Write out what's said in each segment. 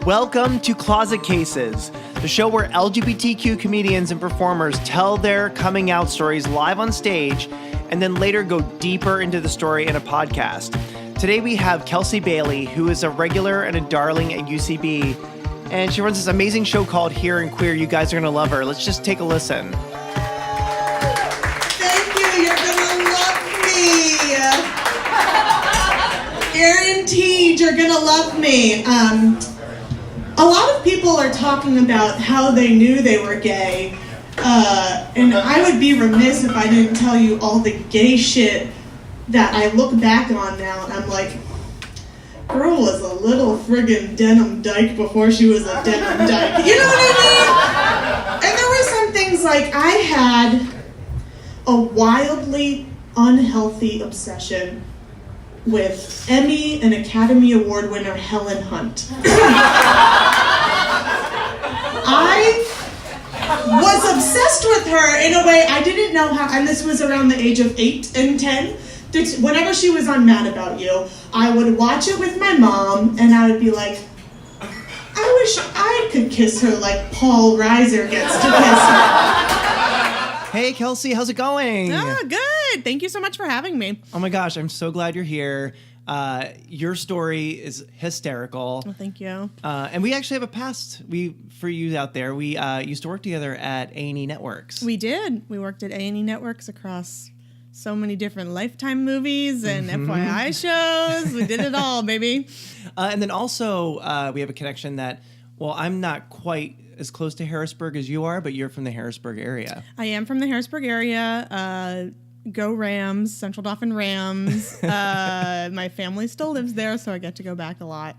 Welcome to Closet Cases, the show where LGBTQ comedians and performers tell their coming out stories live on stage and then later go deeper into the story in a podcast. Today we have Kelsey Bailey, who is a regular and a darling at UCB, and she runs this amazing show called Here and Queer. You guys are going to love her. Let's just take a listen. Thank you. You're going to love me. Guaranteed you're going to love me. A lot of people are talking about how they knew they were gay, and I would be remiss if I didn't tell you all the gay shit that I look back on now, and I'm like, girl was a little friggin' denim dyke before she was a denim dyke. You know what I mean? And there were some things like I had a wildly unhealthy obsession with Emmy and Academy Award winner Helen Hunt. I was obsessed with her in a way I didn't know how, and this was around the age of 8 and 10. Whenever she was on Mad About You, I would watch it with my mom, and I would be like, I wish I could kiss her like Paul Reiser gets to kiss her. Hey, Kelsey, how's it going? Oh, good. Thank you so much for having me. Oh my gosh, I'm so glad you're here. Your story is hysterical. Well, thank you. And we actually have a past for you out there. We used to work together at A&E Networks. We did. We worked at A&E Networks across so many different Lifetime movies and FYI shows. We did it all, baby. And then also, we have a connection that, well, I'm not quite as close to Harrisburg as you are, but you're from the Harrisburg area. I am from the Harrisburg area. Go Rams, Central Dauphin Rams. My family still lives there, so I get to go back a lot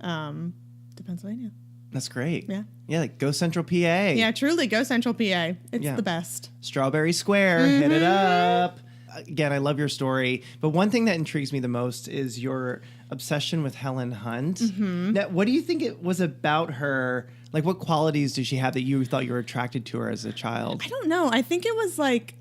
to Pennsylvania. That's great. Yeah. Yeah, like go Central PA. Yeah, truly, go Central PA. It's the best. Strawberry Square, hit it up. Again, I love your story, but one thing that intrigues me the most is your obsession with Helen Hunt. Now, what do you think it was about her? Like, what qualities did she have that you thought you were attracted to her as a child? I don't know. I think it was like,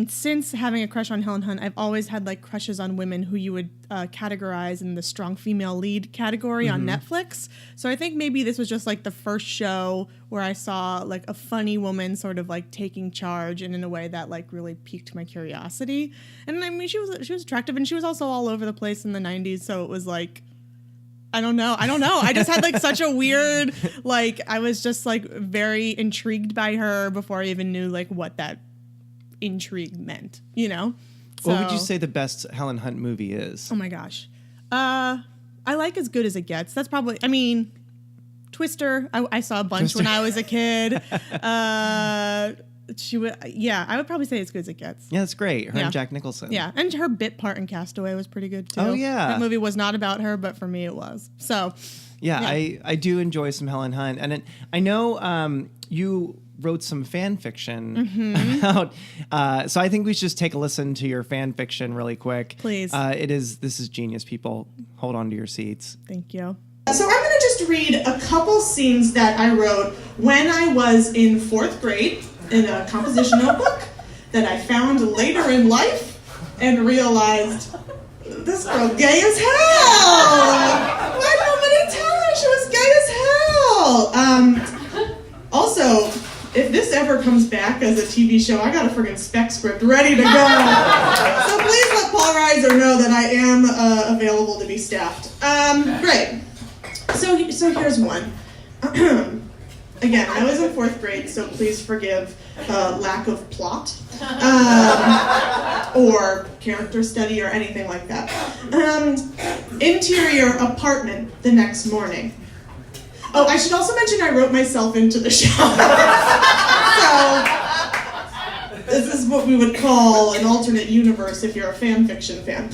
since having a crush on Helen Hunt, I've always had like crushes on women who you would categorize in the strong female lead category on Netflix. So I think maybe this was just like the first show where I saw like a funny woman sort of like taking charge and in a way that like really piqued my curiosity. And I mean, she was attractive, and she was also all over the place in the 90s. So it was like, I don't know. I just had like such a weird, like, I was just like very intrigued by her before I even knew like what that intrigue meant, you know? So, what would you say the best Helen Hunt movie is? Oh my gosh. I like As Good as It Gets. That's probably, Twister. I saw a bunch when I was a kid. I would probably say As Good as It Gets. Yeah, that's great. Her and Jack Nicholson. Yeah, and her bit part in Castaway was pretty good too. Oh yeah. That movie was not about her, but for me it was. So yeah. I do enjoy some Helen Hunt. And I know you wrote some fan fiction about, so I think we should just take a listen to your fan fiction really quick. Please. This is genius, people. Hold on to your seats. Thank you. So I'm going to just read a couple scenes that I wrote when I was in 4th grade in a composition notebook that I found later in life and realized, this girl gay as hell! Why did nobody tell her she was gay as hell? Also, if this ever comes back as a TV show, I got a friggin' spec script ready to go. So please let Paul Reiser know that I am available to be staffed. Great. So here's one. Again, I was in 4th grade, so please forgive lack of plot or character study or anything like that. Interior apartment the next morning. Oh, I should also mention I wrote myself into the show. So this is what we would call an alternate universe if you're a fan fiction fan.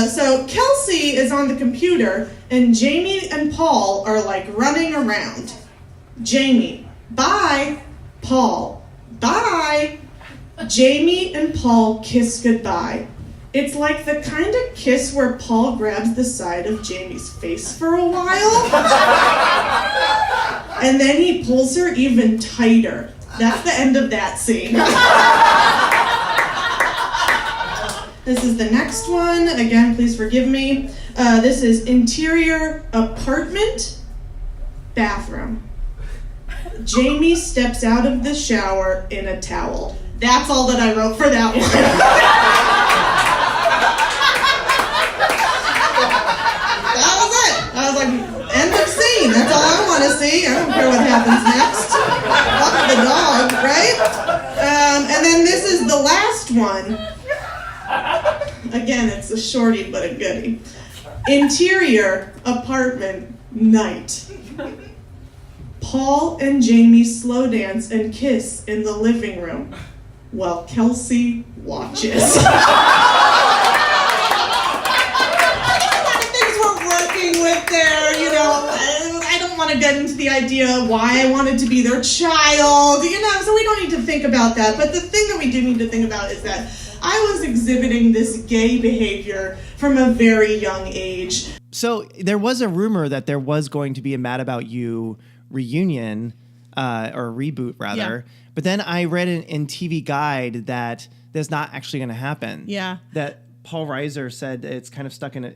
So Kelsey is on the computer, and Jamie and Paul are like running around. Jamie, bye. Paul, bye. Jamie and Paul kiss goodbye. It's like the kind of kiss where Paul grabs the side of Jamie's face for a while. And then he pulls her even tighter. That's the end of that scene. This is the next one. Again, please forgive me. This is interior apartment bathroom. Jamie steps out of the shower in a towel. That's all that I wrote for that one. That was it. I was like, end of scene. That's all I want to see. I don't care what happens next. Fuck the dog, right? And then this is the last one. Again, it's a shorty but a goodie. Interior apartment night. Paul and Jamie slow dance and kiss in the living room while Kelsey watches. A lot of things we're working with there, you know. I don't want to get into the idea of why I wanted to be their child, you know, so we don't need to think about that. But the thing that we do need to think about is that I was exhibiting this gay behavior from a very young age. So there was a rumor that there was going to be a Mad About You reunion, or reboot rather. Yeah. But then I read in TV Guide that that's not actually going to happen. Yeah. That Paul Reiser said it's kind of stuck in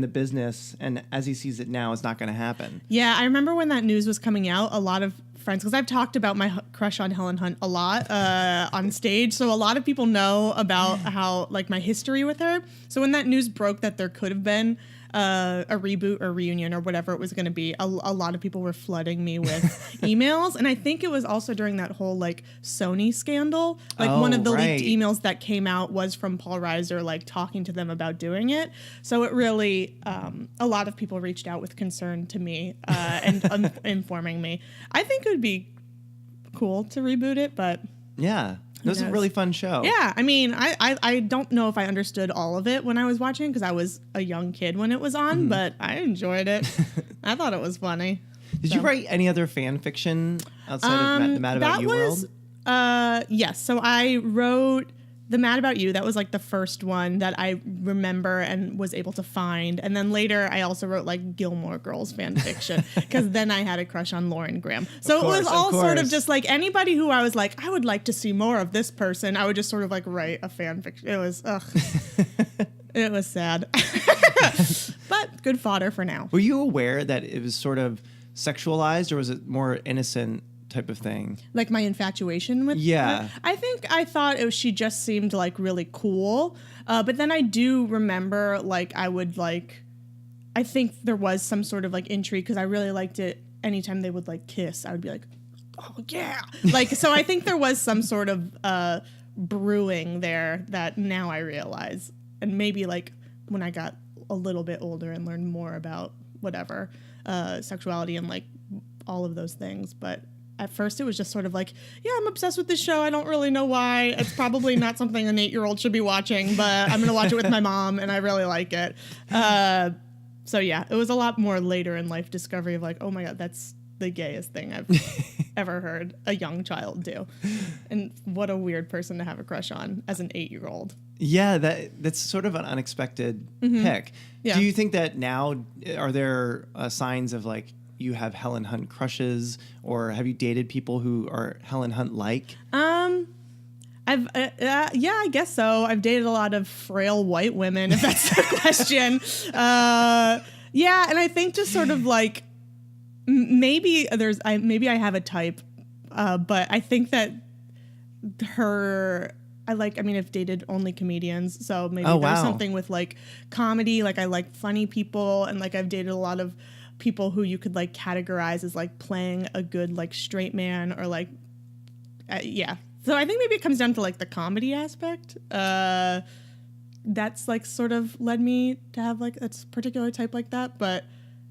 the business, and as he sees it now, it's not going to happen. Yeah, I remember when that news was coming out, a lot of friends, because I've talked about my crush on Helen Hunt a lot on stage, so a lot of people know about how, like, my history with her. So when that news broke that there could have been a reboot or reunion or whatever it was going to be, a lot of people were flooding me with emails. And I think it was also during that whole like Sony scandal. Like one of the leaked emails that came out was from Paul Reiser, like talking to them about doing it. So it really, a lot of people reached out with concern to me and informing me. I think it would be cool to reboot it, but yeah. It was a really fun show. Yeah, I mean, I don't know if I understood all of it when I was watching because I was a young kid when it was on, but I enjoyed it. I thought it was funny. Did you write any other fan fiction outside of the Mad About You world? Yes. So I wrote The Mad About You. That was like the first one that I remember and was able to find. And then later I also wrote like Gilmore Girls fan fiction because then I had a crush on Lauren Graham. So it was all sort of just like anybody who I was like, I would like to see more of this person. I would just sort of like write a fan fiction. It was, it was sad. But good fodder for now. Were you aware that it was sort of sexualized or was it more innocent type of thing? Like my infatuation with her? I think I thought she just seemed like really cool. But then I do remember like I think there was some sort of like intrigue because I really liked it anytime they would like kiss. I would be like, oh yeah. Like, so I think there was some sort of brewing there that now I realize. And maybe like when I got a little bit older and learned more about whatever, sexuality and like all of those things. But at first, it was just sort of like, yeah, I'm obsessed with this show. I don't really know why. It's probably not something an 8-year-old should be watching, but I'm going to watch it with my mom, and I really like it. So, yeah, it was a lot more later in life discovery of like, oh, my God, that's the gayest thing I've ever heard a young child do. And what a weird person to have a crush on as an 8-year-old. Yeah, that's sort of an unexpected pick. Yeah. Do you think that now, are there signs of like, you have Helen Hunt crushes, or have you dated people who are Helen Hunt like? I guess so. I've dated a lot of frail white women, if that's the question. Yeah, and I think just sort of like maybe I have a type, but I think that I've dated only comedians, so maybe there's something with like comedy. Like I like funny people, and like I've dated a lot of people who you could like categorize as like playing a good like straight man or like yeah. So I think maybe it comes down to like the comedy aspect. That's like sort of led me to have like a particular type like that, but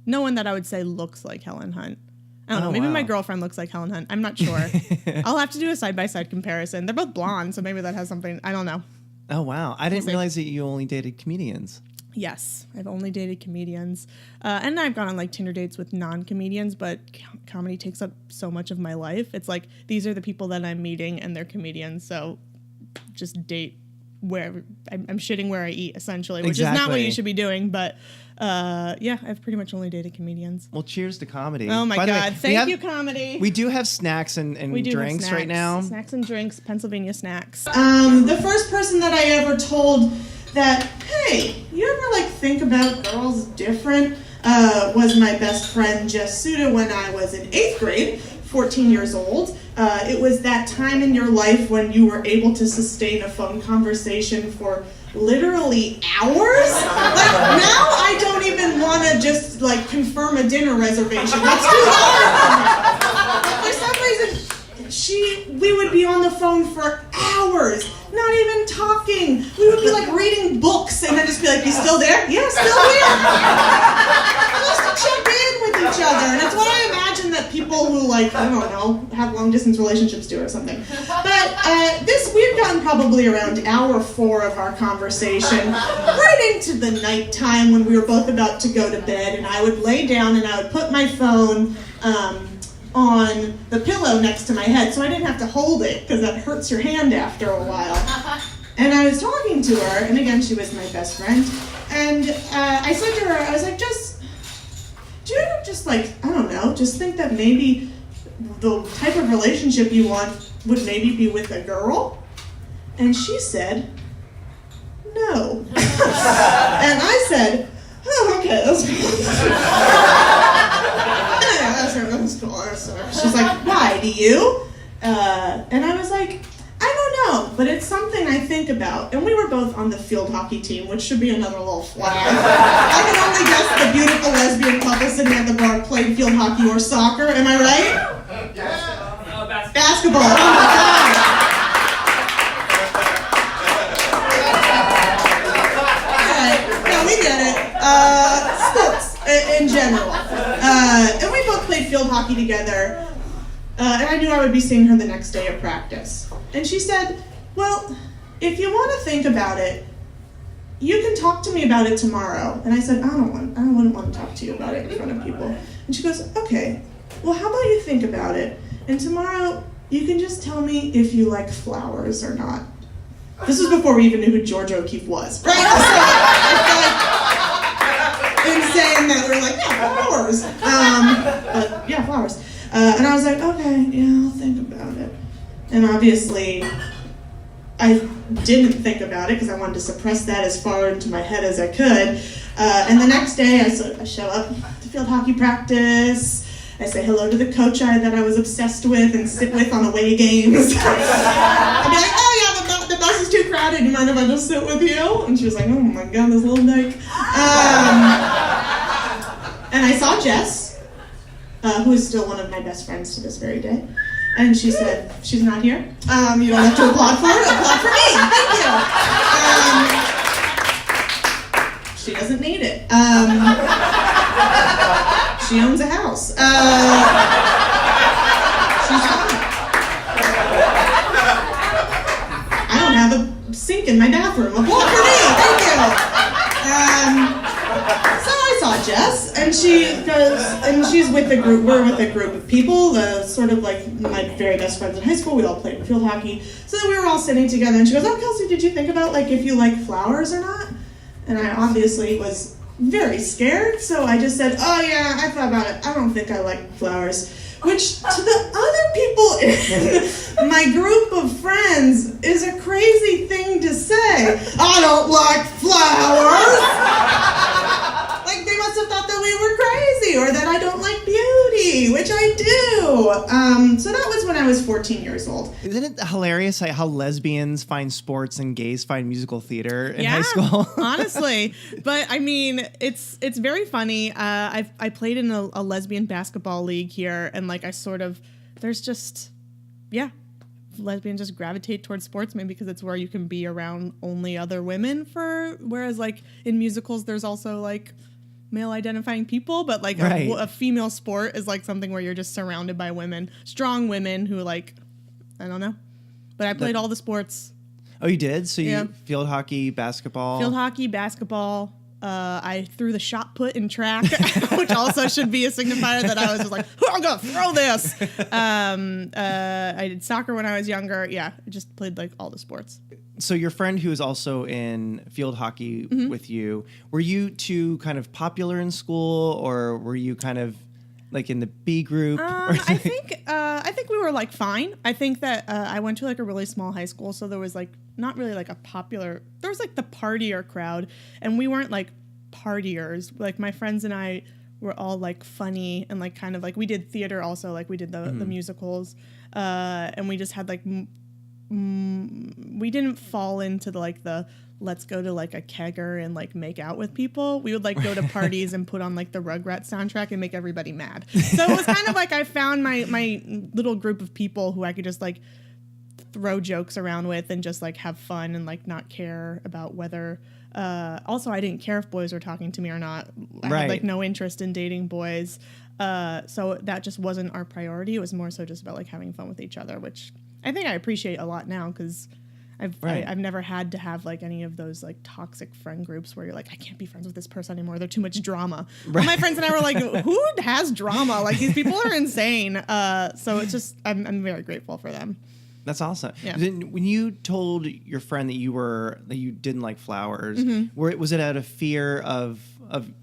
no one that I would say looks like Helen Hunt. I don't know. Maybe my girlfriend looks like Helen Hunt. I'm not sure. I'll have to do a side-by-side comparison. They're both blonde, so maybe that has something. I don't know. Oh, wow. I didn't realize that you only dated comedians. Yes, I've only dated comedians. And I've gone on like Tinder dates with non-comedians, but comedy takes up so much of my life. It's like, these are the people that I'm meeting and they're comedians. So just date wherever. I'm shitting where I eat, essentially, which is not what you should be doing. But yeah, I've pretty much only dated comedians. Well, cheers to comedy. Oh my God. Thank you, comedy. We do have snacks and drinks right now. Snacks and drinks, Pennsylvania snacks. The first person that I ever told that, hey, you ever like think about girls different? Was my best friend Jess Suda when I was in 8th grade, 14 years old. It was that time in your life when you were able to sustain a phone conversation for literally hours. Like, now I don't even want to just like confirm a dinner reservation. That's too hard. But for some reason, we would be on the phone for hours, not even talking. We would be like reading books and then just be like, "You still there?" "Yeah, still here." Just to check in with each other. And it's what I imagine that people who like, I don't know, have long distance relationships do or something. But we've gotten probably around hour 4 of our conversation, right into the nighttime when we were both about to go to bed, and I would lay down and I would put my phone on the pillow next to my head so I didn't have to hold it because that hurts your hand after a while. And I was talking to her, and again, she was my best friend, and I said to her, I was like, do you ever just like, I don't know, just think that maybe the type of relationship you want would maybe be with a girl? And she said, no. And I said, oh, okay, that's cool. That's cool. She's like, why, do you? And I was like, I don't know, but it's something I think about. And we were both on the field hockey team, which should be another little flag. I can only guess the beautiful lesbian couple sitting at the bar played field hockey or soccer. Am I right? Yes. Basketball. Oh my God. We get it. Sports in general. And we both played field hockey together. And I knew I would be seeing her the next day at practice. And she said, well, if you want to think about it, you can talk to me about it tomorrow. And I said, I wouldn't want to talk to you about it in front of people. And she goes, okay, well, how about you think about it? And tomorrow, you can just tell me if you like flowers or not. This was before we even knew who George O'Keeffe was, right? So I feel like insane that we were like, yeah, flowers. But yeah, flowers. And I was like, okay, yeah, I'll think about it. And obviously, I didn't think about it because I wanted to suppress that as far into my head as I could. And the next day, I show up to field hockey practice. I say hello to the coach that I was obsessed with and sit with on away games. I'd be like, oh yeah, the bus is too crowded. You mind if I just sit with you? And she was like, oh my God, this little dyke. And I saw Jess, who is still one of my best friends to this very day. And she said, she's not here. You don't have to applaud for her. Applaud for me. Thank you. She doesn't need it. She owns a house. She's fine. I don't have a sink in my bathroom. Applaud for me. Thank you. So I saw Jess, and she goes, and she's with a group. We're with a group of people, sort of like my very best friends in high school. We all played field hockey. So then we were all sitting together, and she goes, oh, Kelsey, did you think about like if you like flowers or not? And I obviously was very scared, so I just said, oh yeah, I thought about it. I don't think I like flowers. Which to the other people in my group of friends is a crazy thing to say. I don't like flowers. Like they must have thought that we were crazy or that I don't like beauty, which I do. So that was when I was 14 years old. Isn't it hilarious how lesbians find sports and gays find musical theater in high school? Honestly. But I mean, it's very funny. I played in a lesbian basketball league here, and like there's just, lesbians just gravitate towards sports maybe because it's where you can be around only other women whereas like in musicals there's also like male identifying people, but like a female sport is like something where you're just surrounded by women, strong women who like, I don't know. But I played all the sports. Oh, you did? So you field hockey, basketball? Field hockey, basketball. I threw the shot put in track, which also should be a signifier that I was just like, I'm going to throw this. I did soccer when I was younger. Yeah, I just played like all the sports. So your friend who was also in field hockey with you, were you two kind of popular in school, or were you kind of like in the B group? I I think we were like fine. I think that I went to like a really small high school, so there was like not really like a popular. There was like the partier crowd, and we weren't like partiers. Like my friends and I were all like funny and like kind of like we did theater also. Like we did the musicals, and we just had like we didn't fall into the let's go to like a kegger and like make out with people. We would like go to parties and put on like the Rugrats soundtrack and make everybody mad. So it was kind of like I found my little group of people who I could just like throw jokes around with and just like have fun and like not care about whether also I didn't care if boys were talking to me or not. I had like no interest in dating boys. So that just wasn't our priority. It was more so just about like having fun with each other, which I think I appreciate a lot now because I've never had to have like any of those like toxic friend groups where you're like, I can't be friends with this person anymore. They're too much drama. Right. My friends and I were like, who has drama? Like these people are insane. So it's just, I'm very grateful for them. That's awesome. Yeah. When you told your friend that you didn't like flowers, was it out of fear of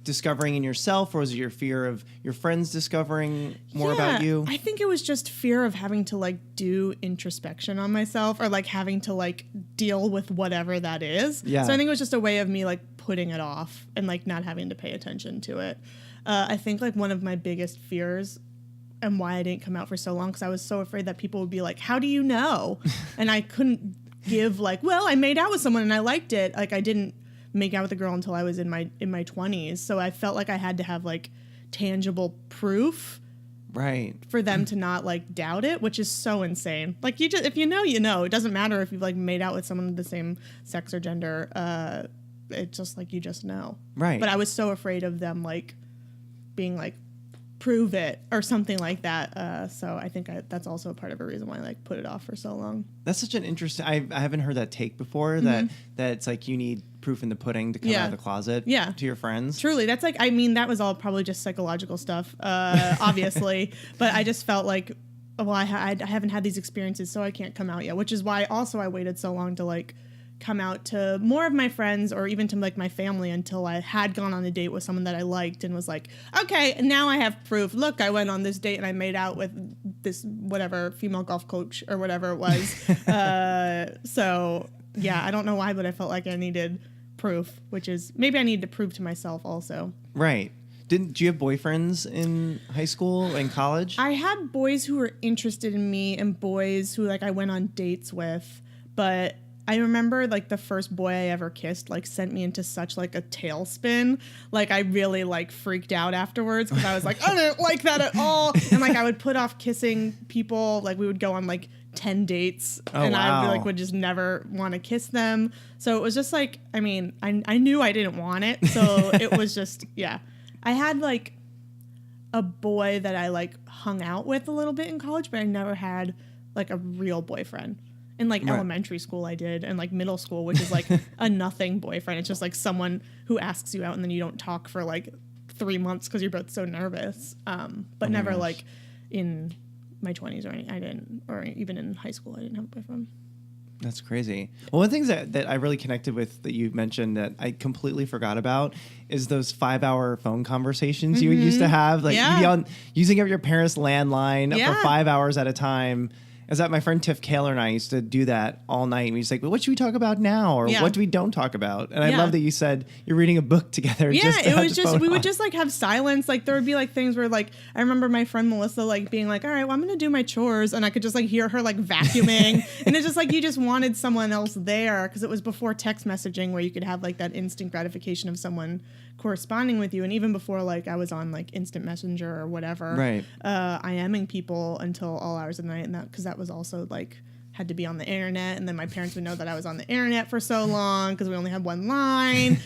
discovering in yourself, or was it your fear of your friends discovering more about you? I think it was just fear of having to like do introspection on myself, or like having to like deal with whatever that is. Yeah. So I think it was just a way of me like putting it off and like not having to pay attention to it. I think like one of my biggest fears and why I didn't come out for so long, because I was so afraid that people would be like, how do you know? And I couldn't give like, well, I made out with someone and I liked it. Like I didn't make out with a girl until I was in my 20s. So I felt like I had to have like tangible proof for them to not like doubt it, which is so insane. Like you just, if you know, you know. It doesn't matter if you've like made out with someone of the same sex or gender. It's just like you just know. Right. But I was so afraid of them like being like, prove it or something like that. So I think that's also a part of a reason why I like put it off for so long. That's such an interesting, I haven't heard that take before, that it's like you need proof in the pudding to come out of the closet to your friends. Truly. That's like, I mean, that was all probably just psychological stuff, obviously, but I just felt like, well, I haven't had these experiences, so I can't come out yet, which is why also I waited so long to like come out to more of my friends or even to like my family until I had gone on a date with someone that I liked and was like, okay, now I have proof. Look, I went on this date and I made out with this whatever female golf coach or whatever it was. So yeah, I don't know why, but I felt like I needed proof, which is maybe I need to prove to myself also. Right. Do you have boyfriends in high school and college? I had boys who were interested in me and boys who like I went on dates with, but I remember like the first boy I ever kissed like sent me into such like a tailspin. Like I really like freaked out afterwards because I was like, I don't like that at all. And like I would put off kissing people. Like we would go on like 10 dates and I like would just never want to kiss them. So it was just like, I mean, I knew I didn't want it. So it was just, yeah. I had like a boy that I like hung out with a little bit in college, but I never had like a real boyfriend. In like elementary school I did, and like middle school, which is like a nothing boyfriend. It's just like someone who asks you out and then you don't talk for like 3 months because you're both so nervous. But never like in my 20s or anything. I didn't, or even in high school I didn't have a boyfriend. That's crazy. Well, one of the things that I really connected with that you mentioned that I completely forgot about is those 5-hour phone conversations you used to have. Like you'd be on using up your parents' landline for 5 hours at a time. Is that my friend Tiff Kaler and I used to do that all night. And we just like, well, what should we talk about now? Or what do we don't talk about? And I love that you said you're reading a book together. Yeah, it was just, we would just like have silence. Like there would be like things where like, I remember my friend Melissa like being like, all right, well, I'm going to do my chores. And I could just like hear her like vacuuming. And it's just like, you just wanted someone else there. Cause it was before text messaging where you could have like that instant gratification of someone corresponding with you. And even before like I was on like instant messenger or whatever, IMing people until all hours of the night. And that, cause that was also like had to be on the internet, and then my parents would know that I was on the internet for so long because we only had one line.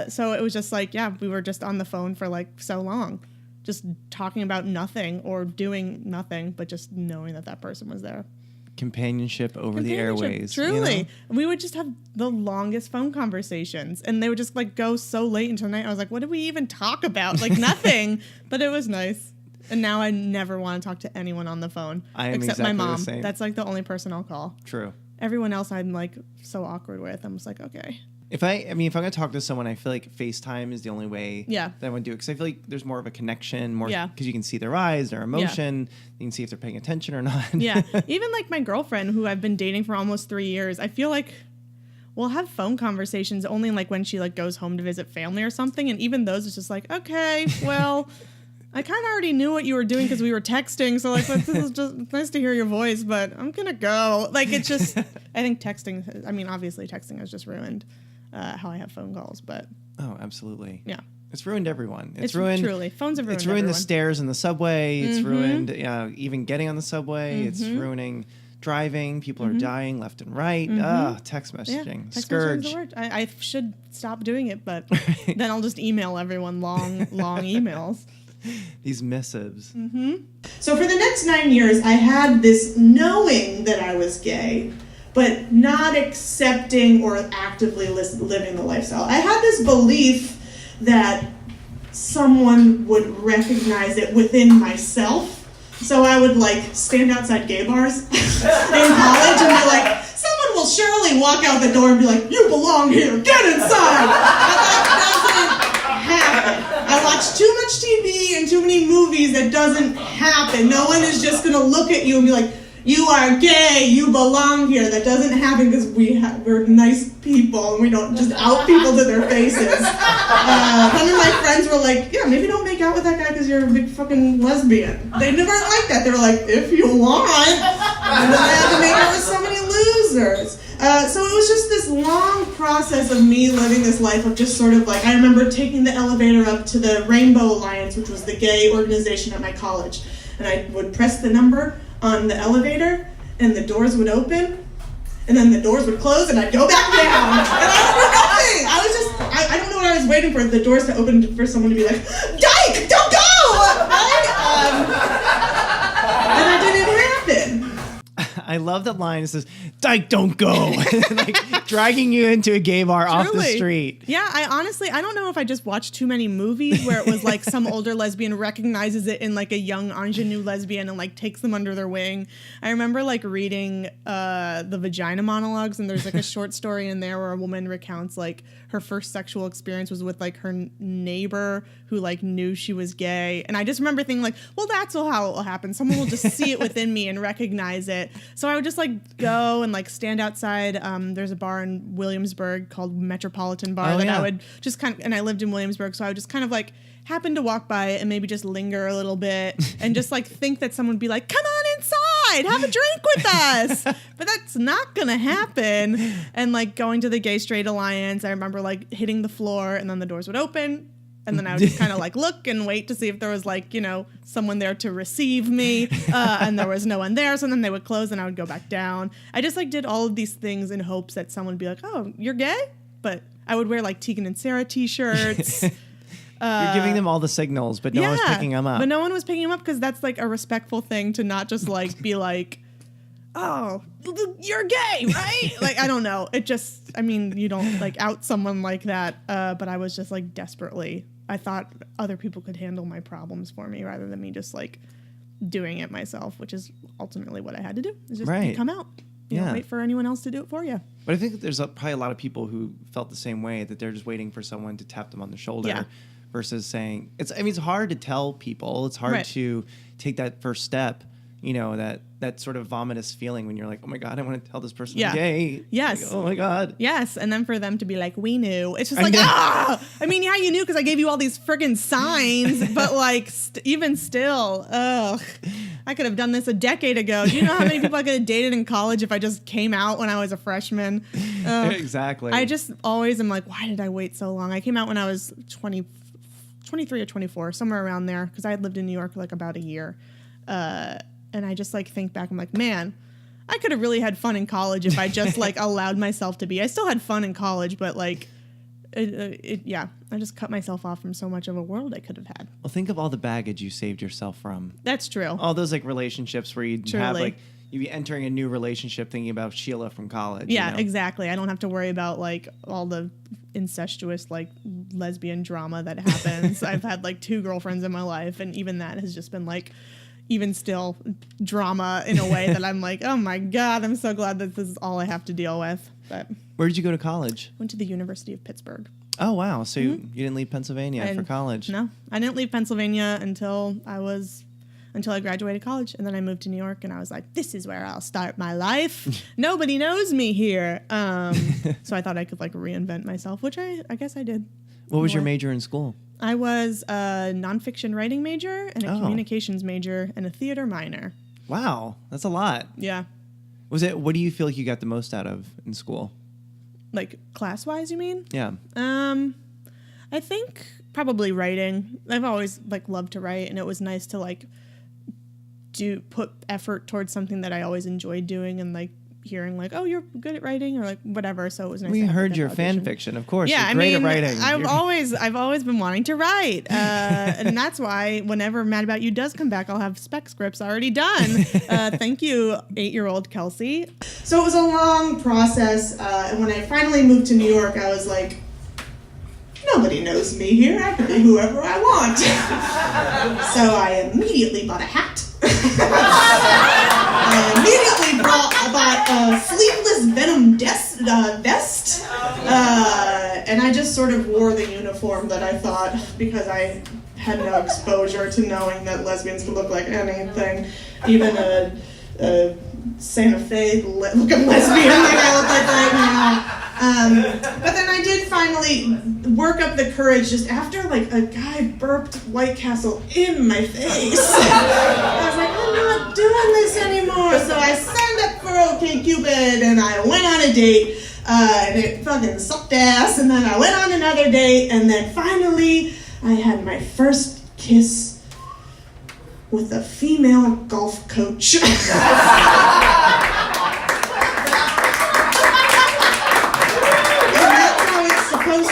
So it was just like, yeah, we were just on the phone for like so long, just talking about nothing or doing nothing, but just knowing that that person was there. Companionship over the airways. Truly. You know? We would just have the longest phone conversations, and they would just like go so late into the night. I was like, what did we even talk about? Like nothing, but it was nice. And now I never want to talk to anyone on the phone except my mom. The same. That's like the only person I'll call. True. Everyone else I'm like so awkward with. I'm just like, okay. If I'm going to talk to someone, I feel like FaceTime is the only way Yeah. that I want to do it. Because I feel like there's more of a connection, more Yeah. because you can see their eyes, their emotion. You can see if they're paying attention or not. Yeah. Even like my girlfriend, who I've been dating for almost 3 years, I feel like we'll have phone conversations only like when she like goes home to visit family or something. And even those, it's just like, okay, well, I kind of already knew what you were doing because we were texting. So like, this is just nice to hear your voice, but I'm going to go. Like, it's just, I think texting, I mean, obviously texting has just ruined how I have phone calls, but. Oh, absolutely. Yeah. It's ruined everyone. It's ruined. Truly. Phones have ruined It's ruined everyone. the stairs in the subway. It's ruined even getting on the subway. It's ruining driving. People are dying left and right. Text messaging. Text Scourge. messaging is the word. I should stop doing it, but then I'll just email everyone long emails. These missives. So for the next 9 years, I had this knowing that I was gay, but not accepting or actively living the lifestyle. I had this belief that someone would recognize it within myself. So I would like stand outside gay bars in college and be like, someone will surely walk out the door and be like, you belong here, get inside. And that doesn't happen. I watch too much TV and too many movies. That doesn't happen. No one is just gonna look at you and be like, you are gay, you belong here. That doesn't happen because we're nice people and we don't just out people to their faces. Some of my friends were like, yeah, maybe don't make out with that guy because you're a big fucking lesbian. They never liked that. They were like, if you want. And then I had to make out with so many losers. So it was just this long process of me living this life of just sort of like, I remember taking the elevator up to the Rainbow Alliance, which was the gay organization at my college. And I would press the number on the elevator, and the doors would open, and then the doors would close, and I'd go back down. And I would do nothing. I don't know what I was waiting for, the doors to open for someone to be like, Dyke, don't go! Right? And that didn't happen. I love that line. It says, Dyke, don't go. Like dragging you into a gay bar off the street. Yeah, I don't know if I just watched too many movies where it was like some older lesbian recognizes it in like a young ingenue lesbian and like takes them under their wing. I remember like reading the Vagina Monologues, and there's like a short story in there where a woman recounts like her first sexual experience was with like her neighbor who like knew she was gay. And I just remember thinking like, well, that's how it will happen. Someone will just see it within me and recognize it. So I would just like go and like stand outside. There's a bar in Williamsburg called Metropolitan Bar I would just and I lived in Williamsburg, so I would just kind of like happen to walk by it and maybe just linger a little bit and just like think that someone would be like, come on inside, have a drink with us. But that's not gonna happen. And like going to the Gay Straight Alliance, I remember like hitting the floor and then the doors would open. And then I would just kind of like look and wait to see if there was like, you know, someone there to receive me. And there was no one there. So then they would close and I would go back down. I just like did all of these things in hopes that someone would be like, oh, you're gay? But I would wear like Tegan and Sarah t-shirts. You're giving them all the signals, but no one was picking them up. But no one was picking them up because that's like a respectful thing to not just like be like, oh, you're gay, right? Like, I don't know. It just, I mean, you don't like out someone like that. But I was just like desperately, I thought other people could handle my problems for me rather than me just like doing it myself, which is ultimately what I had to do. Is just come out. You don't wait for anyone else to do it for you. But I think there's probably a lot of people who felt the same way, that they're just waiting for someone to tap them on the shoulder versus saying, it's hard to tell people. It's hard to take that first step, you know, that sort of vomitous feeling when you're like, oh my God, I want to tell this person I'm gay. Yes. Like, oh my God. Yes. And then for them to be like, we knew. It's just like, I mean, yeah, you knew because I gave you all these friggin' signs, but like even still, I could have done this a decade ago. Do you know how many people I could have dated in college if I just came out when I was a freshman? Exactly. I just always am like, why did I wait so long? I came out when I was 23 or 24, somewhere around there, because I had lived in New York for like about a year. And I just like think back, I'm like, man, I could have really had fun in college if I just like allowed myself to be. I still had fun in college, but like, I just cut myself off from so much of a world I could have had. Well, think of all the baggage you saved yourself from. That's true. All those like relationships where you'd have like, you'd be entering a new relationship thinking about Sheila from college. Yeah, you know? Exactly. I don't have to worry about like all the incestuous like lesbian drama that happens. I've had like 2 girlfriends in my life, and even that has just been like, even still drama in a way that I'm like, oh my God, I'm so glad that this is all I have to deal with. But Where did you go to college? went to the University of Pittsburgh. Oh, wow. So you didn't leave Pennsylvania for college? No, I didn't leave Pennsylvania until I graduated college, and then I moved to New York, and I was like, this is where I'll start my life. Nobody knows me here. So I thought I could like reinvent myself, which I guess I did. What was your major in school? I was a nonfiction writing major and a communications major and a theater minor. Wow, that's a lot. Yeah. What do you feel like you got the most out of in school? Like class-wise, you mean? Yeah. I think probably writing. I've always like loved to write, and it was nice to like put effort towards something that I always enjoyed doing, and like hearing like, oh, you're good at writing, or like whatever. So it was nice. We to have heard good your audition. fan fiction, of course. Yeah, You're great at writing. I've always been wanting to write, and that's why whenever Mad About You does come back, I'll have spec scripts already done. Thank you, 8-year-old Kelsey. So it was a long process, and when I finally moved to New York, I was like, nobody knows me here. I can be whoever I want. So I immediately bought a hat. I immediately bought a sleeveless Venom vest. And I just sort of wore the uniform that I thought, because I had no exposure to knowing that lesbians could look like anything, even a Santa Fe looking lesbian like I look like right now. But then I did finally work up the courage just after like a guy burped White Castle in my face. I was like, I'm not doing this anymore. So I signed up for OkCupid and I went on a date. And it fucking sucked ass. And then I went on another date. And then finally I had my first kiss with a female golf coach.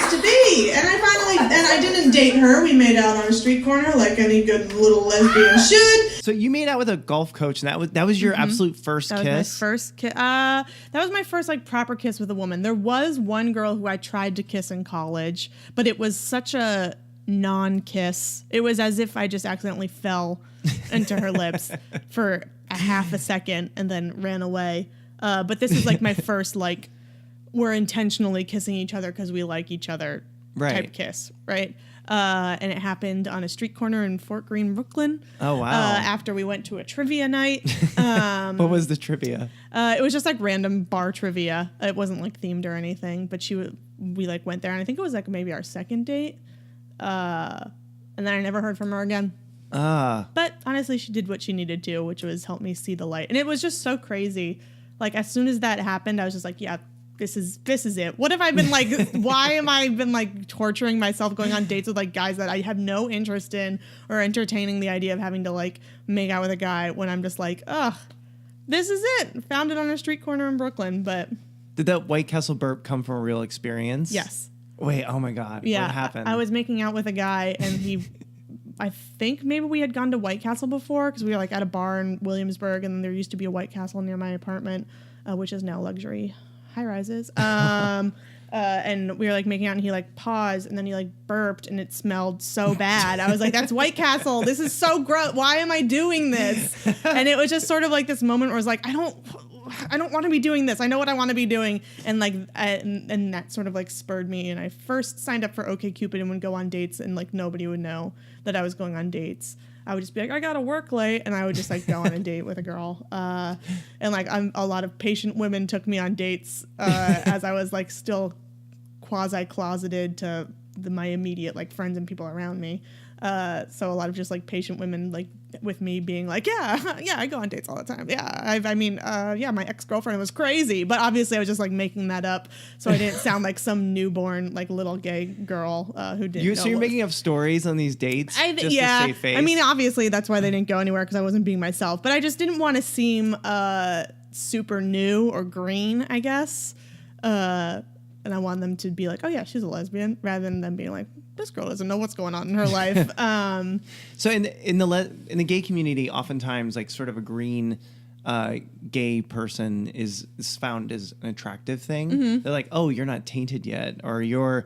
To be, and I didn't date her. We made out on a street corner like any good little lesbian should. So you made out with a golf coach, and that was your absolute first kiss? That was my first kiss. That was my first like proper kiss with a woman. There was one girl who I tried to kiss in college, but it was such a non-kiss. It was as if I just accidentally fell into her lips for a half a second and then ran away. But this is like my first like, we're intentionally kissing each other because we like each other type kiss, right? And it happened on a street corner in Fort Greene, Brooklyn. Oh, wow. After we went to a trivia night. What was the trivia? It was just like random bar trivia. It wasn't like themed or anything, but we like went there, and I think it was like maybe our second date. And then I never heard from her again. But honestly, she did what she needed to, which was help me see the light. And it was just so crazy. Like as soon as that happened, I was just like, yeah, this is it. What have I been like? Why am I been like torturing myself going on dates with like guys that I have no interest in, or entertaining the idea of having to like make out with a guy when I'm just like, ugh, this is it. Found it on a street corner in Brooklyn. But did that White Castle burp come from a real experience? Yes. Wait, oh my God. Yeah. What happened? I was making out with a guy, and I think maybe we had gone to White Castle before, because we were like at a bar in Williamsburg, and there used to be a White Castle near my apartment, which is now luxury high rises. And we were like making out, and he like paused, and then he like burped, and it smelled so bad. I was like, that's White Castle. This is so gross. Why am I doing this? And it was just sort of like this moment where I was like, I don't want to be doing this. I know what I want to be doing. And like, and that sort of like spurred me. And I first signed up for OkCupid and would go on dates, and like nobody would know that I was going on dates. I would just be like, I gotta work late, and I would just like go on a date with a girl. And like a lot of patient women took me on dates as I was like still quasi-closeted to my immediate like friends and people around me. So a lot of just like patient women like with me being like, yeah, I go on dates all the time. Yeah, my ex-girlfriend was crazy, but obviously I was just like making that up so I didn't sound like some newborn like little gay girl who didn't know. So you're making up stories on these dates just to save face? I mean, obviously that's why they didn't go anywhere, because I wasn't being myself, but I just didn't want to seem super new or green, I guess. And I want them to be like, oh yeah, she's a lesbian, rather than them being like, this girl doesn't know what's going on in her life. So in the gay community, oftentimes like sort of a green gay person is found as an attractive thing. Mm-hmm. They're like, oh, you're not tainted yet, or you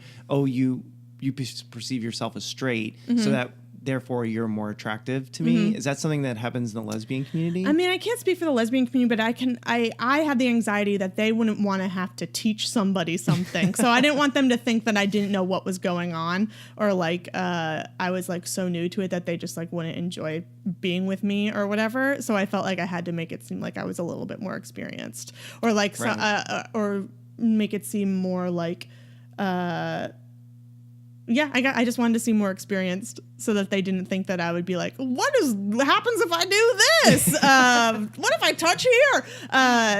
perceive yourself as straight, mm-hmm. so that therefore you're more attractive to me. Is that something that happens in the lesbian community? I mean, I can't speak for the lesbian community, but I have the anxiety that they wouldn't want to have to teach somebody something. So I didn't want them to think that I didn't know what was going on, or like I was like so new to it that they just like wouldn't enjoy being with me or whatever. So I felt like I had to make it seem like I was a little bit more experienced, or like or make it seem more like I just wanted to seem more experienced so that they didn't think that I would be like, what happens if I do this? What if I touch here?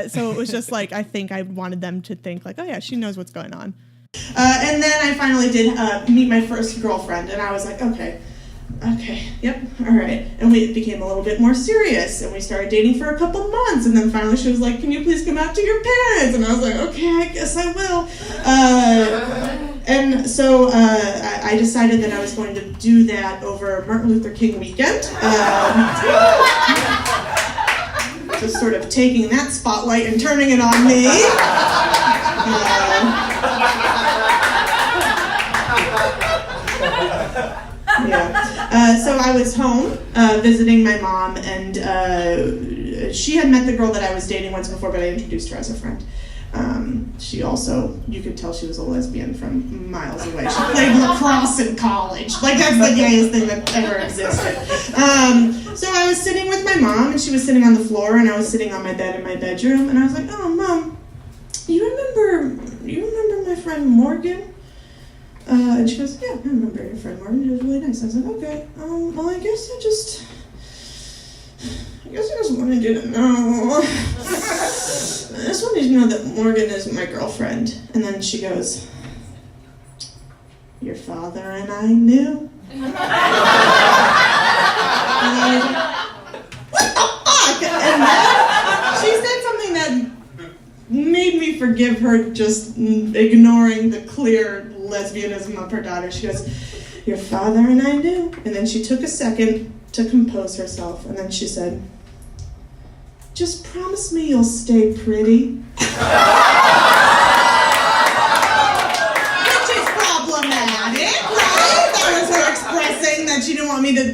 So it was just like, I think I wanted them to think like, oh yeah, she knows what's going on. And then I finally did meet my first girlfriend, and I was like, okay, yep, all right. And it became a little bit more serious, and we started dating for a couple months, and then finally she was like, can you please come out to your parents? And I was like, okay, I guess I will. And so I decided that I was going to do that over Martin Luther King weekend. Just sort of taking that spotlight and turning it on me. So I was home visiting my mom, and she had met the girl that I was dating once before, but I introduced her as a friend. She also, you could tell she was a lesbian from miles away. She played lacrosse in college. Like, that's the gayest thing that ever existed. So I was sitting with my mom, and she was sitting on the floor, and I was sitting on my bed in my bedroom, and I was like, oh, Mom, you remember my friend Morgan? And she goes, yeah, I remember your friend Morgan. She was really nice. I was like, okay, well, I guess I just wanted you to know. I just wanted you to know that Morgan is my girlfriend. And then she goes, your father and I knew. And I was like, what the fuck? And then she said something that made me forgive her just ignoring the clear lesbianism of her daughter. She goes, your father and I knew. And then she took a second to compose herself, and then she said, just promise me you'll stay pretty. Which is problematic, right? That was her expressing that she didn't want me to,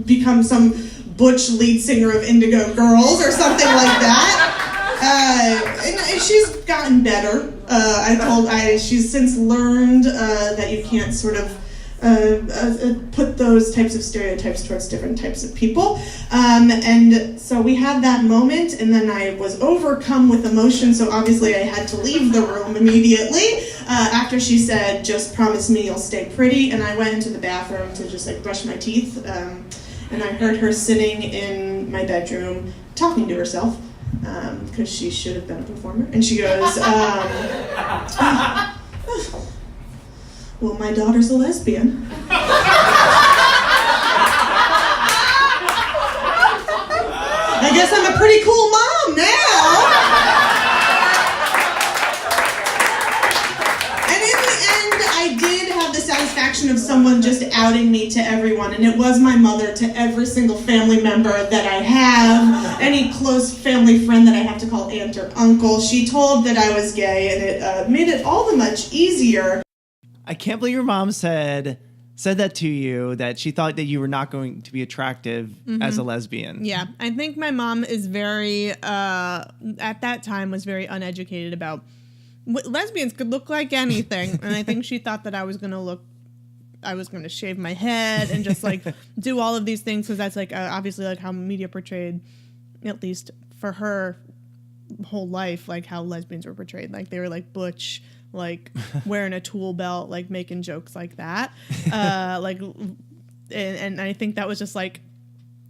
become some butch lead singer of Indigo Girls or something like that. And she's gotten better. She's since learned that you can't sort of put those types of stereotypes towards different types of people. And so we had that moment, and then I was overcome with emotion, so obviously I had to leave the room immediately after she said, just promise me you'll stay pretty. And I went into the bathroom to just like brush my teeth, and I heard her sitting in my bedroom talking to herself, because she should have been a performer. And she goes, well, my daughter's a lesbian. I guess I'm a pretty cool mom now. And in the end, I did have the satisfaction of someone just outing me to everyone, and it was my mother to every single family member that I have, any close family friend that I have to call aunt or uncle. She told that I was gay, and it made it all the much easier. I can't believe your mom said that to you, that she thought that you were not going to be attractive as a lesbian. Yeah, I think my mom is very, at that time, was very uneducated about what lesbians could look like anything. And I think she thought that I was going to shave my head and just like do all of these things, because that's like obviously like how media portrayed, at least for her whole life, like how lesbians were portrayed. Like they were like butch, like wearing a tool belt, like making jokes like that. And I think that was just like,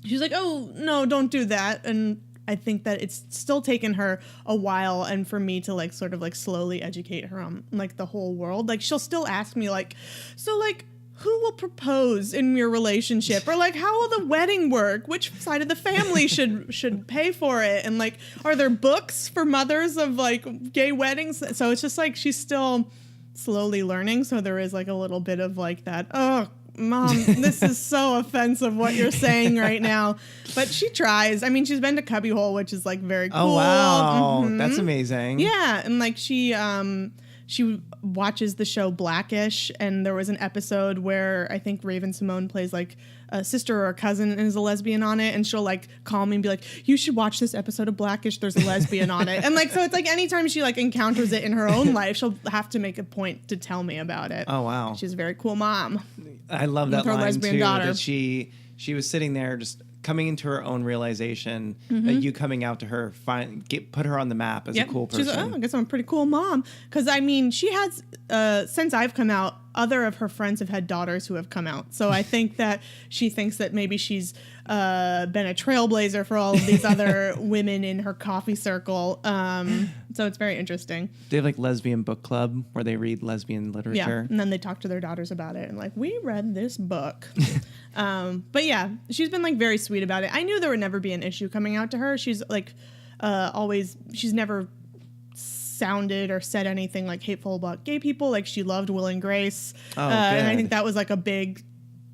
she's like, oh no, don't do that. And I think that it's still taken her a while, and for me to like sort of like slowly educate her on like the whole world. Like she'll still ask me like, so like, who will propose in your relationship? Or like, how will the wedding work? Which side of the family should pay for it? And like, are there books for mothers of like gay weddings? So it's just like, she's still slowly learning. So there is like a little bit of like that, oh, Mom, this is so offensive what you're saying right now. But she tries. I mean, she's been to Cubbyhole, which is like very cool. Oh, wow. That's amazing. Yeah. And like she watches the show Blackish, and there was an episode where I think Raven Simone plays like a sister or a cousin and is a lesbian on it, and she'll like call me and be like, you should watch this episode of Blackish, there's a lesbian on it. And like, so it's like anytime she like encounters it in her own life, she'll have to make a point to tell me about it. Oh wow, she's a very cool mom. I love that her line lesbian too, daughter. that she was sitting there just coming into her own realization that you coming out to her put her on the map as a cool person. She's like, oh, I guess I'm a pretty cool mom. Because, I mean, she has, since I've come out, other of her friends have had daughters who have come out. So I think that she thinks that maybe she's been a trailblazer for all of these other women in her coffee circle. So it's very interesting. They have like lesbian book club where they read lesbian literature. Yeah, and then they talk to their daughters about it and like, we read this book. But yeah, she's been like very sweet about it. I knew there would never be an issue coming out to her. She's like she's never sounded or said anything like hateful about gay people. Like she loved Will and Grace. And I think that was like a big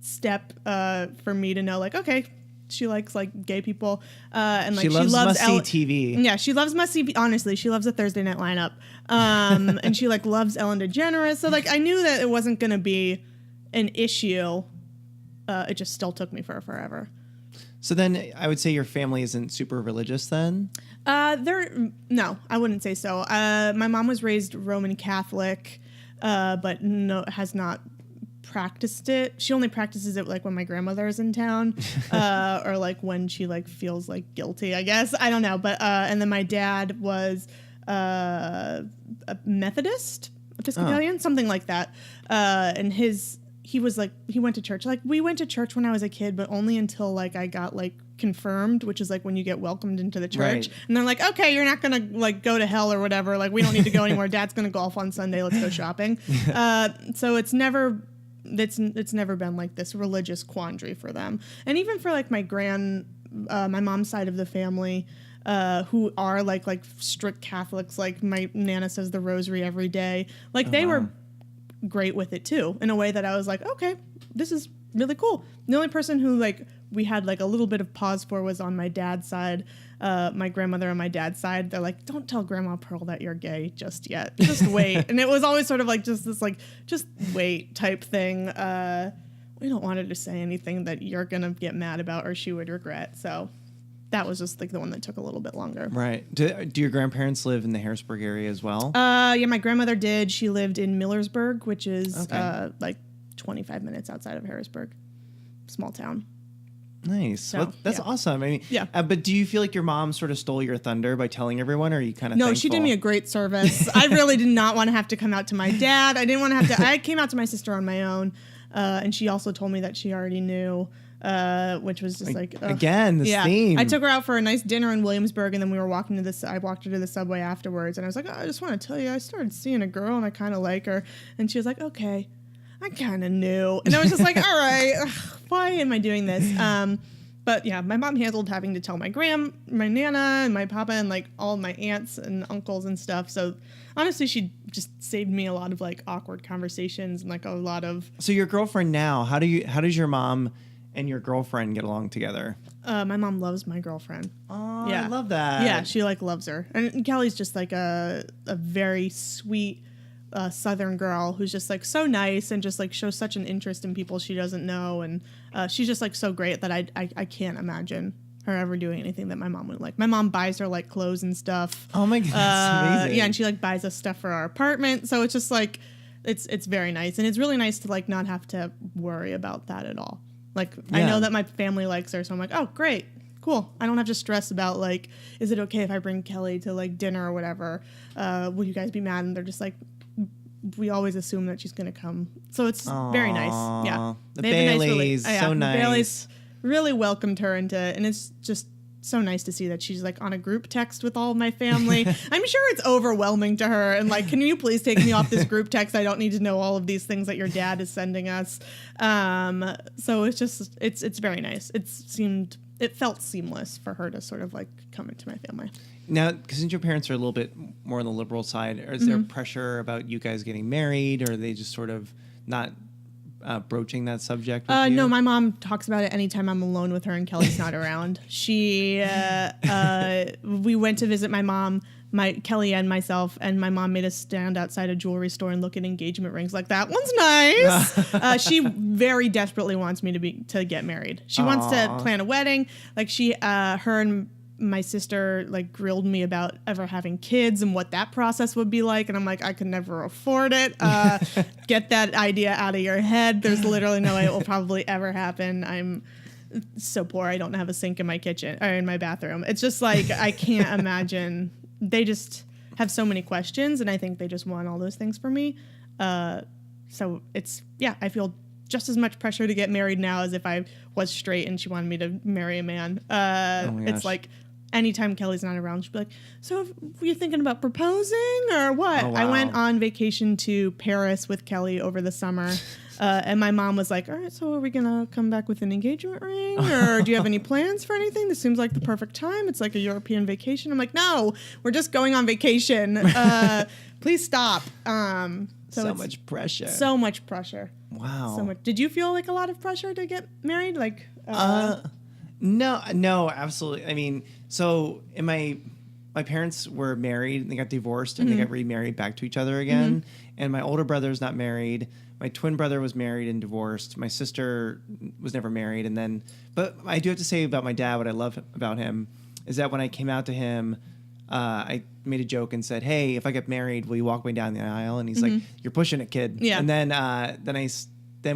step for me to know like, okay, she likes like gay people. And like she loves must-see TV. Yeah, she loves must-see. Honestly, she loves the Thursday night lineup. And she like loves Ellen DeGeneres. So like I knew that it wasn't going to be an issue. It just still took me forever. So then I would say your family isn't super religious then? No, I wouldn't say so. My mom was raised Roman Catholic, but has not practiced it. She only practices it like when my grandmother is in town, or like when she like feels like guilty, I guess. I don't know. But and then my dad was a Methodist, Episcopalian, something like that. And he went to church. Like we went to church when I was a kid, but only until like I got like confirmed, which is like when you get welcomed into the church. Right. And they're like, okay, you're not gonna like go to hell or whatever. Like we don't need to go anymore. Dad's gonna golf on Sunday. Let's go shopping. So it's never been like this religious quandary for them. And even for like my mom's side of the family, who are like strict Catholics, like my Nana says the rosary every day. Like they were great with it too, in a way that I was like, okay, this is really cool. The only person who like we had like a little bit of pause for was on my dad's side. My grandmother on my dad's side, they're like, don't tell Grandma Pearl that you're gay just yet. Just wait. And it was always sort of like just this like, just wait type thing. We don't want her to say anything that you're going to get mad about or she would regret. So that was just like the one that took a little bit longer. Right. Do your grandparents live in the Harrisburg area as well? Yeah, my grandmother did. She lived in Millersburg, which is like 25 minutes outside of Harrisburg. Small town. Nice. So, well, that's awesome. I mean, yeah. But do you feel like your mom sort of stole your thunder by telling everyone, or are you kind of No, thankful? she did me a great service. I really did not want to have to come out to my dad. I didn't want to have to. I came out to my sister on my own, and she also told me that she already knew. Which was just like again this theme. I took her out for a nice dinner in Williamsburg, and then we were walking to this. I walked her to the subway afterwards, and I was like, I just want to tell you, I started seeing a girl, and I kind of like her. And she was like, okay, I kind of knew, and I was just like, all right, why am I doing this? But yeah, my mom handled having to tell my Nana, and my papa, and like all my aunts and uncles and stuff. So honestly, she just saved me a lot of like awkward conversations and like a lot of. So your girlfriend now, how does your mom and your girlfriend get along together? My mom loves my girlfriend. Oh, yeah. I love that. Yeah, she like loves her. And Kelly's just like a very sweet Southern girl who's just like so nice and just like shows such an interest in people she doesn't know. And she's just like so great that I can't imagine her ever doing anything that my mom would like. My mom buys her like clothes and stuff. Oh my God, that's amazing. Yeah, and she like buys us stuff for our apartment. So it's just like, it's very nice. And it's really nice to like not have to worry about that at all. Like, yeah. I know that my family likes her, so I'm like, oh, great, cool. I don't have to stress about, like, is it okay if I bring Kelly to, like, dinner or whatever? Will you guys be mad? And they're just like, we always assume that she's going to come. So it's very nice. Yeah. The Baileys, so nice. The Baileys really welcomed her into it, and it's just so nice to see that she's like on a group text with all of my family. I'm sure it's overwhelming to her and like, can you please take me off this group text? I don't need to know all of these things that your dad is sending us. So it's just, it's very nice. It felt seamless for her to sort of like come into my family. Now, because since your parents are a little bit more on the liberal side, is there pressure about you guys getting married, or are they just sort of not broaching that subject with you? No, my mom talks about it anytime I'm alone with her and Kelly's not around. We went to visit my mom Kelly and myself, and my mom made us stand outside a jewelry store and look at engagement rings. Like, that one's nice. She very desperately wants me to get married. She wants to plan a wedding. Like, her and my sister like grilled me about ever having kids and what that process would be like, and I'm like, I could never afford it. Get that idea out of your head. There's literally no way it will probably ever happen. I'm so poor. I don't have a sink in my kitchen or in my bathroom. It's just like, I can't imagine. They just have so many questions, and I think they just want all those things for me. So I feel just as much pressure to get married now as if I was straight and she wanted me to marry a man. It's like, anytime Kelly's not around, she'll be like, so were you thinking about proposing or what? Oh, wow. I went on vacation to Paris with Kelly over the summer. And my mom was like, all right, so are we going to come back with an engagement ring? Or do you have any plans for anything? This seems like the perfect time. It's like a European vacation. I'm like, no, we're just going on vacation. Please stop. So much pressure. So much pressure. Wow. So much. Did you feel like a lot of pressure to get married? Like, No, absolutely. I mean, so my parents were married and they got divorced and they got remarried back to each other again. And my older brother's not married. My twin brother was married and divorced. My sister was never married. But I do have to say about my dad, what I love about him is that when I came out to him, I made a joke and said, hey, if I get married, will you walk me down the aisle? And he's like, you're pushing it, kid. Yeah. And then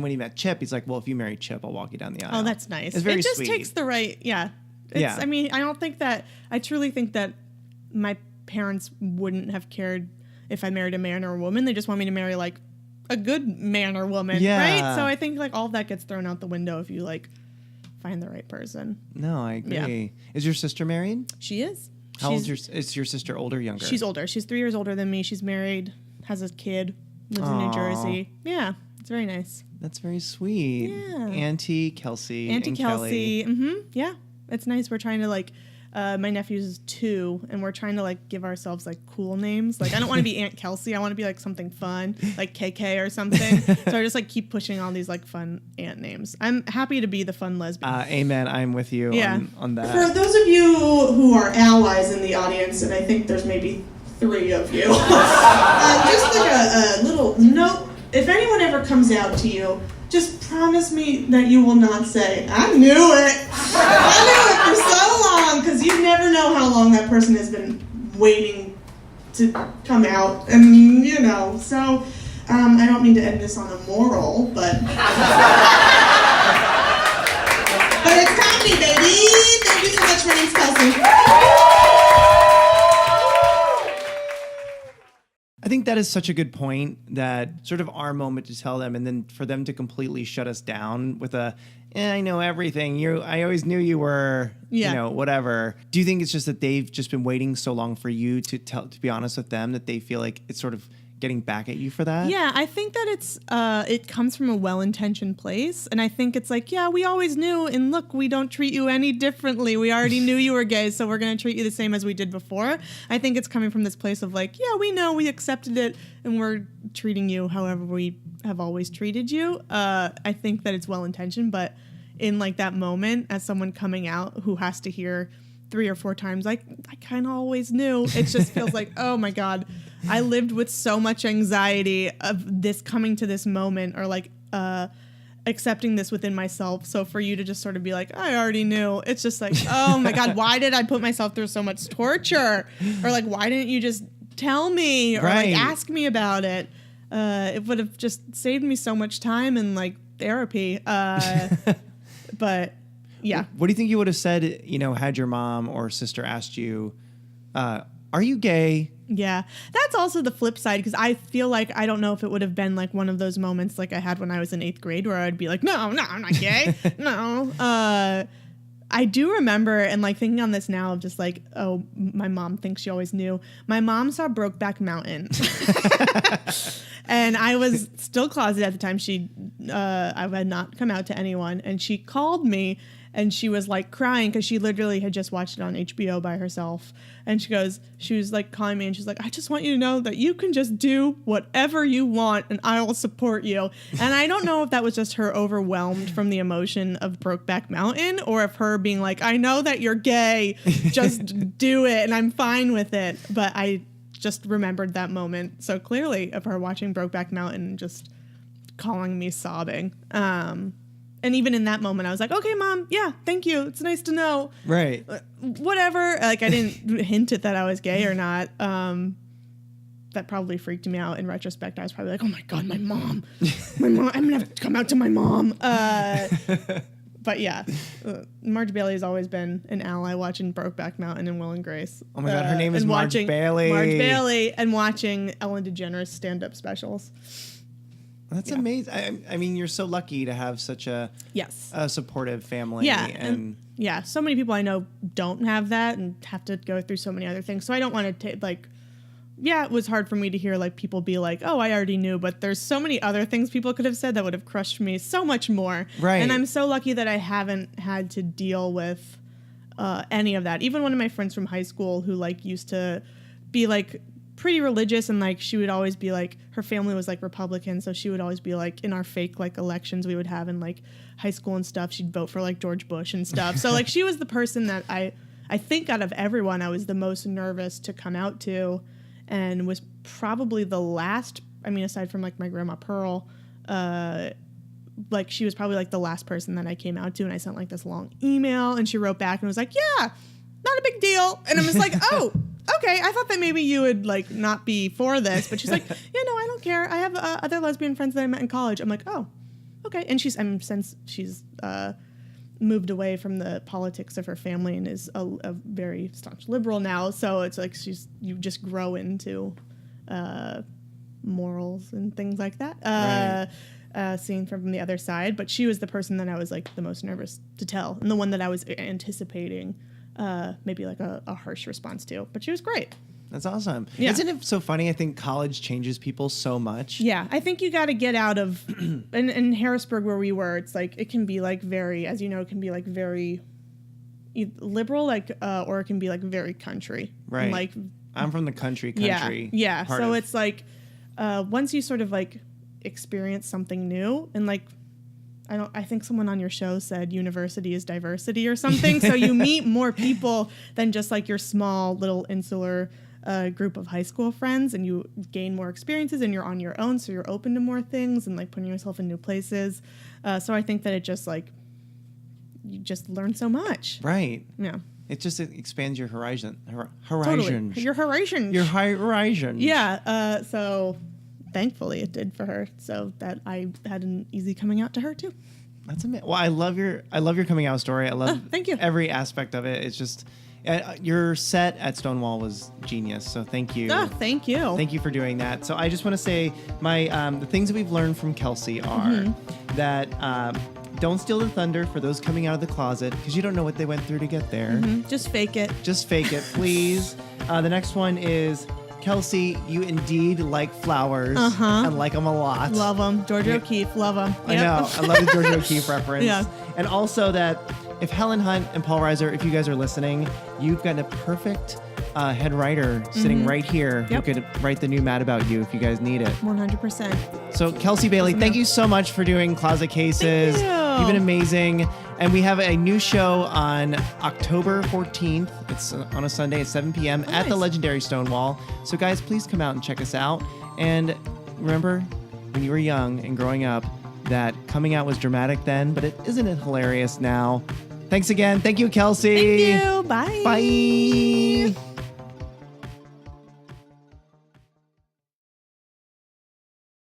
when he met Chip, he's like, well, if you marry Chip, I'll walk you down the aisle. Oh, that's nice. It's very It just sweet. takes the right, I mean, I truly think that my parents wouldn't have cared if I married a man or a woman. They just want me to marry like a good man or woman, right? So I think like all of that gets thrown out the window if you like find the right person. No, I agree. Yeah. Is your sister married? She is. How old is your sister? Older or younger? She's older. She's 3 years older than me. She's married, has a kid, lives in New Jersey. Yeah, it's very nice. That's very sweet. Yeah. Auntie Kelsey. Auntie and Kelsey. Kelly. Yeah, it's nice. We're trying to like, my nephew's 2, and we're trying to like give ourselves like cool names. Like, I don't want to be Aunt Kelsey. I want to be like something fun, like KK or something. So I just like keep pushing all these like fun aunt names. I'm happy to be the fun lesbian. Amen. I'm with you on that. For those of you who are allies in the audience, and I think there's maybe 3 of you, just like a little note. If anyone ever comes out to you, just promise me that you will not say, I knew it. I knew it for so long, because you never know how long that person has been waiting to come out. And, so I don't mean to end this on a moral, but it's comedy, baby. Thank you so much. My name's Kelsey. I think that is such a good point, that sort of our moment to tell them, and then for them to completely shut us down with I know everything. I always knew you were, whatever. Do you think it's just that they've just been waiting so long for you to be honest with them, that they feel like it's sort of getting back at you for that? Yeah, I think that it comes from a well-intentioned place, and I think it's like, yeah, we always knew, and look, we don't treat you any differently. We already knew you were gay, so we're going to treat you the same as we did before. I think it's coming from this place of like, yeah, we know, we accepted it, and we're treating you however we have always treated you. I think that it's well-intentioned, but in like that moment, as someone coming out who has to hear 3 or 4 times, like, I kind of always knew, it just feels like, oh my God, I lived with so much anxiety of this coming to this moment, or like accepting this within myself. So for you to just sort of be like, I already knew, it's just like, oh my God, why did I put myself through so much torture? Or like, why didn't you just tell me or like ask me about it? It would have just saved me so much time and like therapy. But yeah. What do you think you would have said, had your mom or sister asked you, are you gay? Yeah, that's also the flip side, because I feel like I don't know if it would have been like one of those moments like I had when I was in 8th grade where I'd be like, no, I'm not gay. No. I do remember, and like thinking on this now, of just like, oh, my mom thinks she always knew. My mom saw Brokeback Mountain. And I was still closeted at the time. I had not come out to anyone, and she called me and she was like crying because she literally had just watched it on HBO by herself. And she was like calling me and she's like, I just want you to know that you can just do whatever you want and I will support you. And I don't know if that was just her overwhelmed from the emotion of Brokeback Mountain or if her being like, I know that you're gay, just do it and I'm fine with it. But I just remembered that moment so clearly of her watching Brokeback Mountain and just calling me sobbing. And even in that moment, I was like, okay, Mom, yeah, thank you. It's nice to know. Right. Whatever. Like, I didn't hint at that I was gay or not. That probably freaked me out. In retrospect, I was probably like, oh, my God, my mom. I'm going to have to come out to my mom. But, yeah, Marge Bailey has always been an ally watching Brokeback Mountain and Will and Grace. Oh, my God, her name is Marge Bailey. Marge Bailey and watching Ellen DeGeneres stand-up specials. That's amazing. I mean, you're so lucky to have such a supportive family. Yeah. And so many people I know don't have that and have to go through so many other things. So I don't want to it was hard for me to hear like people be like, oh, I already knew. But there's so many other things people could have said that would have crushed me so much more. Right. And I'm so lucky that I haven't had to deal with any of that. Even one of my friends from high school who like used to be like pretty religious and like she would always be like, her family was like Republican, so she would always be like in our fake like elections we would have in like high school and stuff, she'd vote for like George Bush and stuff. So like she was the person that I think out of everyone I was the most nervous to come out to, and was probably the last, I mean aside from like my grandma Pearl, like she was probably like the last person that I came out to, and I sent like this long email and she wrote back and was like, yeah, not a big deal. And I'm just like, oh, okay, I thought that maybe you would like not be for this, but she's like, yeah, no, I don't care. I have other lesbian friends that I met in college. I'm like, oh, okay. And since she's moved away from the politics of her family and is a very staunch liberal now, so it's like you just grow into morals and things like that. Right. Seeing from the other side, but she was the person that I was like the most nervous to tell, and the one that I was anticipating maybe like a harsh response to, but she was great. That's awesome. Yeah. Isn't it so funny? I think college changes people so much. Yeah, I think you got to get out of, in Harrisburg where we were, it's like, it can be like very, as you know, it can be like very liberal, like, or it can be like very country. Right. And like, I'm from the country. Yeah. So it's like, once you sort of like experience something new and like, I think someone on your show said university is diversity or something. So you meet more people than just like your small little insular group of high school friends, and you gain more experiences and you're on your own. So you're open to more things and like putting yourself in new places. So I think that it just like, you just learn so much. Right. Yeah. It just expands your horizon. Totally. Your horizon. Your horizon. Yeah. So thankfully it did for her, so that I had an easy coming out to her too. That's amazing. Well, I love your coming out story. I love thank you. Every aspect of it. It's just your set at Stonewall was genius. So thank you. Oh, thank you. Thank you for doing that. So I just want to say the things that we've learned from Kelsey are that don't steal the thunder for those coming out of the closet, because you don't know what they went through to get there. Mm-hmm. Just fake it. Just fake it, please. The next one is, Kelsey, you indeed like flowers and like them a lot. Love them. Georgia O'Keeffe, love them. I know. I love the Georgia O'Keeffe reference. Yeah. And also that if Helen Hunt and Paul Reiser, if you guys are listening, you've got a perfect head writer sitting right here who could write the new Mad About You if you guys need it. 100%. So Kelsey Bailey, thank you so much for doing Closet Cases. Thank you. You've been amazing. And we have a new show on October 14th. It's on a Sunday at 7 p.m. at the legendary Stonewall. So guys, please come out and check us out. And remember, when you were young and growing up, that coming out was dramatic then, but isn't it hilarious now? Thanks again. Thank you, Kelsey. Thank you. Bye. Bye.